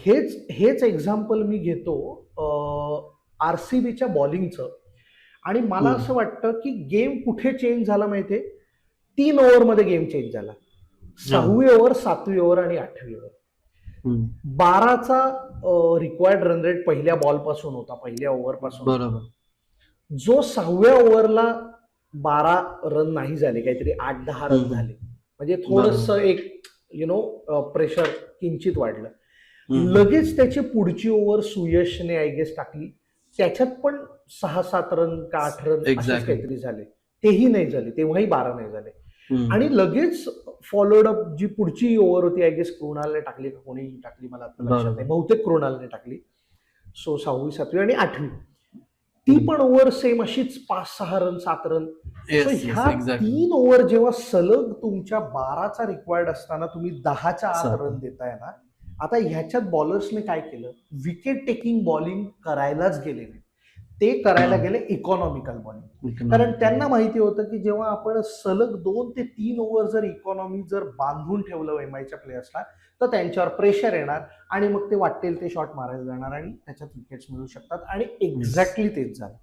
हेच एक्झाम्पल मी घेतो आरसीबीच्या बॉलिंगचं. आणि मला हम्म. असं वाटतं की गेम कुठे चेंज झाला माहितीये, 3 ओव्हरमध्ये गेम चेंज झाला. हो. 6वी ओव्हर, 7वी ओव्हर आणि 8वी ओव्हर. हम्म. 12चा रिक्वायर्ड रन रेट पहिल्या बॉलपासून होता, पहिल्या ओव्हरपासून होता. बरोबर. जो 6व्या ओव्हरला 12 रन नाही झाले, काहीतरी 8-10 रन झाले, म्हणजे थोडस बरोबर. एक प्रेशर किंचित वाढलं. हम्म. लगेच त्याची पुढची ओव्हर सुयशने आय गेस टाकली, त्याच्यात पण 6-7 रन का 8 रन असेच एक्झॅक्टली. काहीतरी झाले. तेही नाही झाले, तेव्हाही 12 नाही झाले. आणि हम्म. लगेच फॉलोड अप जी पुढची ओव्हर होती, आय गेस कृणालने टाकली का कोणी टाकली मला आता लक्षात बरोबर. नाही, बहुतेक कृणालने टाकली. सो 6वी, 7वी आणि 8वी ती हम्म. पण ओव्हर सेम अशीच 5-6 run, 7 run. So yes yes ह्या एक्झॅक्टली. 3 ओव्हर जेव्हा सलग तुमच्या 12चा रिक्वायर्ड असताना तुम्ही 10च्या आत सात. रन देताय ना, आता ह्याच्यात बॉलर्सने काय केलं, विकेट टेकिंग बॉलिंग करायलाच गेले नाही. ते करायला गेले इकॉनॉमिकल बॉलिंग. कारण त्यांना माहिती होतं की जेव्हा आपण सलग 2 ते 3 ओव्हर जर इकॉनॉमी जर बांधून ठेवलं एमआयच्या प्लेयर्सला, तर त्यांच्यावर प्रेशर येणार आणि मग ते वाटेल ते शॉट मारायला जाणार आणि त्याच्यात विकेट्स मिळू शकतात. आणि एक्झॅक्टली तेच झालं.